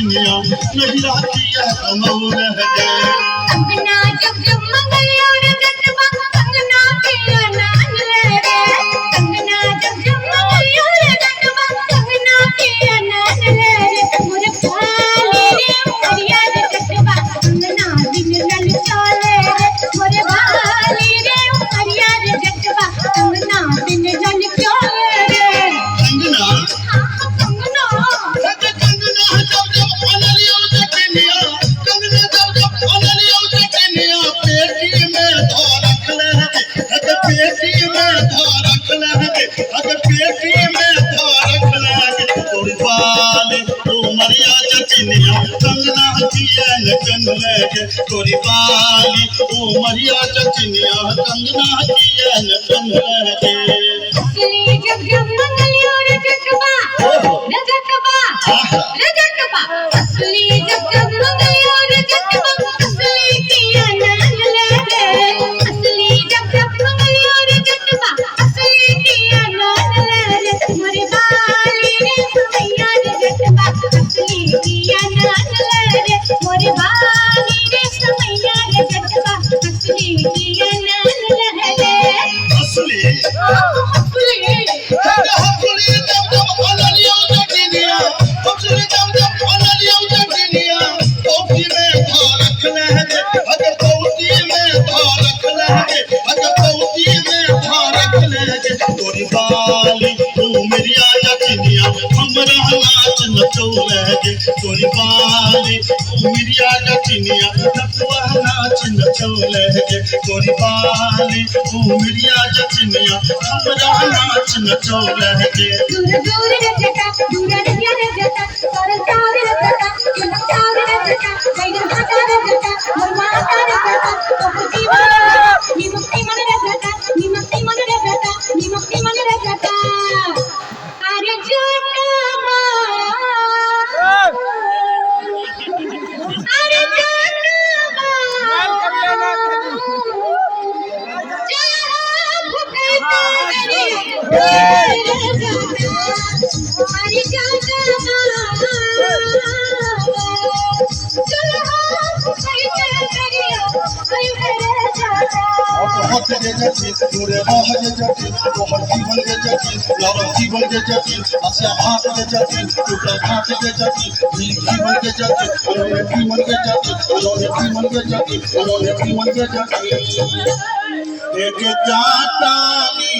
नहीं आती है कमौल है अंगना जब जब मंगलिया रे जटवा अंगना के अनान ले रे अंगना जब जब मंगलिया रे जटवा अंगना के अनान ले रे मोर भाली रे उमरिया रे जटवा अंगना दिन लल चले रे मोर भाली रे उमरिया रे जटवा अंगना दिन लल चले रे अंगना तोरी बाली उमरिया चचनिया कंगना किया लगन लगे असली जब जब मंगलिया रे जटवा असली जब जब मंगलिया रे जटवा असली किया नान ले रे असली जब जब मंगलिया रे जटवा असली किया नान ले रे मोरे बाली रे समैया रे जटवा असली किया नान ले रे मोरे बाली रे समैया रे जटवा असली किया नान ले रे असली तोरी बाली उमरिया जचनिया हमरा नाच नचौलगे तोरी बाली उमरिया जचनिया नचवा नाच नचौलगे तोरी बाली उमरिया जचनिया हमरा नाच नचौलगे दूर दूर रे जटा दूर रे जटा सरल चाव रे जटा मन चाव रे जटा गैर घाटा रे जटा मन माता रे जटा तो जीवन निमुक्ति मन रे जटा निमुक्ति मन रे जटा निमुक्ति मन रे जटा अरे जटा अरे हाथ के जची तोरे राह के जची तोहर जीवन के जची लव जीवन के जची आशा हाथ के जची टुकड़ा हाथ के जची जीवन के जची अरे जीवन के जची अरे जीवन के जची अरे जीवन के जची एक जातानी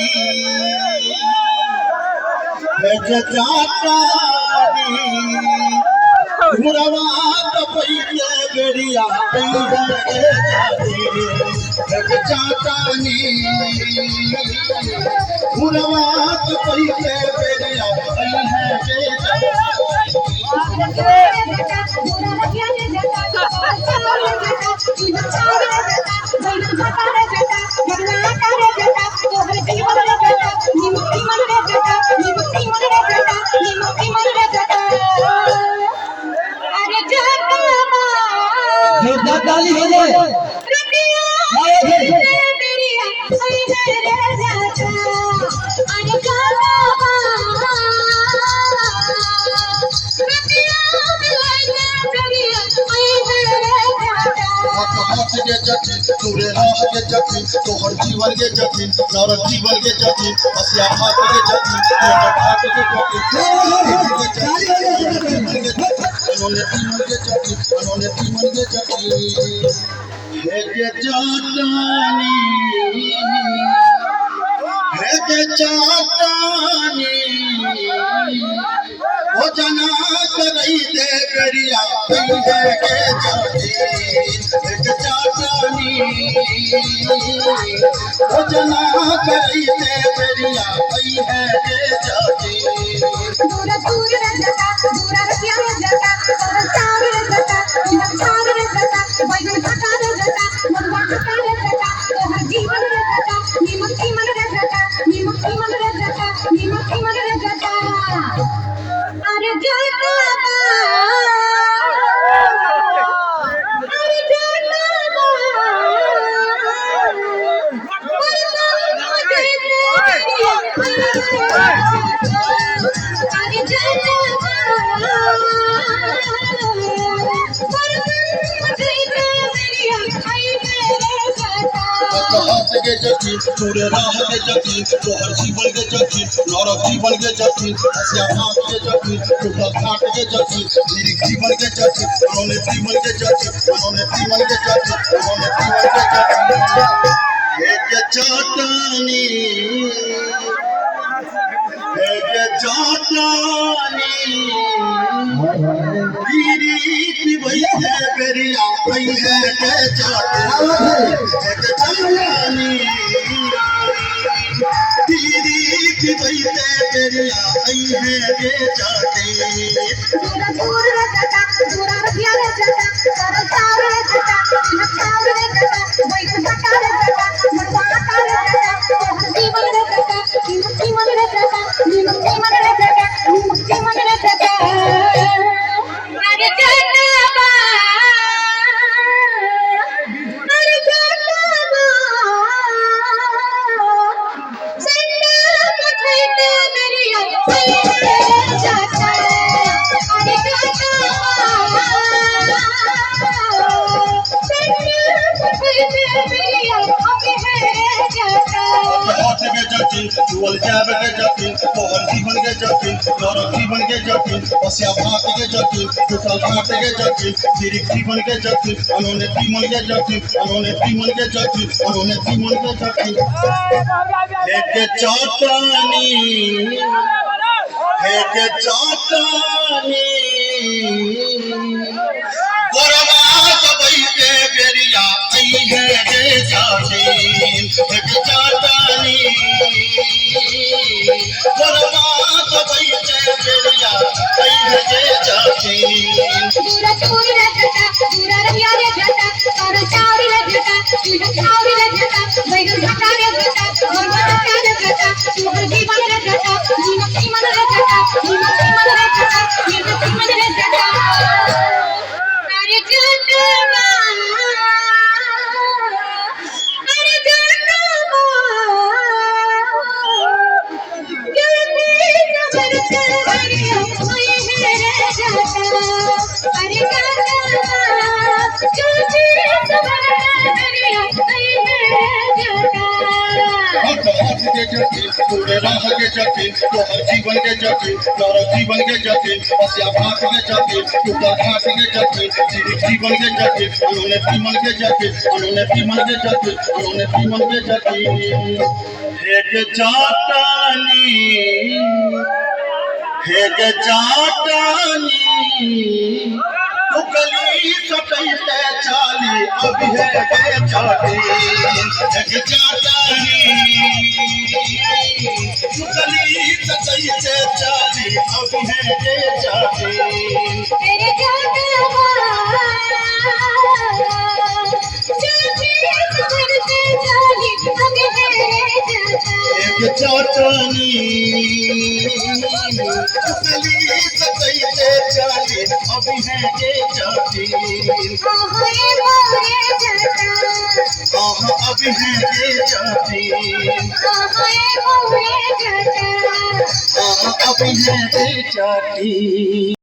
मुरवा तपैया बेरिया एक जातानी मुरवा तपैया बेरिया ताली हो जाए तोरे राह के जती तोहर जीवन के जती नर जीवन के जती हसिया हाथ के जती तोहर हाथ के जती अनोने तीमन के जती হেগে চাটানি হেগে চাটানি वो जना करई दे करिया पई है के जाती एक चाटनी वो जना करई दे करिया पई है के जाती दूर दूर रहता दूर रखिया रहता और चार रहता चार रहता बैगन खटा रहता मुर्गा खटा रहता तो हर जीवन रहता नीमक की मन रहता नीमक की मन रहता नीमक की मन रहता अरे जाता अरे जाता हाथ के जती पूरे राह के जती तो हर जीवन के जती नरक जीवन के जती हसिया हाथ के जती टुकड़ा घाट के जती धीरे जीवन के जती उन्होंने जीवन के जती उन्होंने जीवन के जती उन्होंने जीवन के जती एक चाटनी एक चाटनी पीरी वही है बेरिया वही है के चाटनी एक चाटनी पीरी वही है बेरिया वही है के चाटनी दूर रहता दूर रखिया रहता और चार रहता चार रहता बैगन खटा रहता मुर्गा खटा रहता तो हर जीवन रहता नीमक की मन रहता नीमक की मन रहता नीमक की मन रहता अरे जाता अरे जाता संडा पठैते मेरी आई जाता अरे जाता संडा पठैते मेरी आई जाता हाथ के जती चुअल जाब के जती तोहर जीवन के जती नरक जीवन के जती हसिया भात के जती टुकड़ा घाट के जती धीरे जीवन के जती उन्होंने जीवन के जती उन्होंने जीवन के जती उन्होंने जीवन के जती एक चाटनी एक चाटनी गोरवा सबई के बेरिया आई है के जाती एक चाटनी गोरवा सबई के बेरिया आई है के जाती दूर दूर रहता दूर रहिया रहता और चार रहता चार रहता बैगन खटा रहता मुर्गा खटा रहता तो हर जीवन रहता नीमक की मन रहता नीमक की मन रहता नीमक की मन रहता अरे जाता अरे जाता जल्दी नजर कर मेरी ओए है जाता अरे जाता जल्दी नजर कर मेरी ओए है जाता हाथ के जती पूरे राह के जती तो हर जीवन के जती नरक जीवन के जती हसिया भात के जती टुकड़ा घाट के जती धीरे जीवन के जती उन्होंने जीवन के जती उन्होंने जीवन के जती उन्होंने जीवन के जती एक चाटनी एक चाटनी तू गली सटई पे चाली अभी है के चाटी एक चाटनी तू गली सटई पे चाली अभी है के चाटी तेरे जाता जल्दी नजर से जाली आगे है जाता एक चाटनी गली सटई पे चाली अभी है के चाटी ओए मोरे जाता अभी है के चाटी ओए मोरे जाता अभी है के चाटी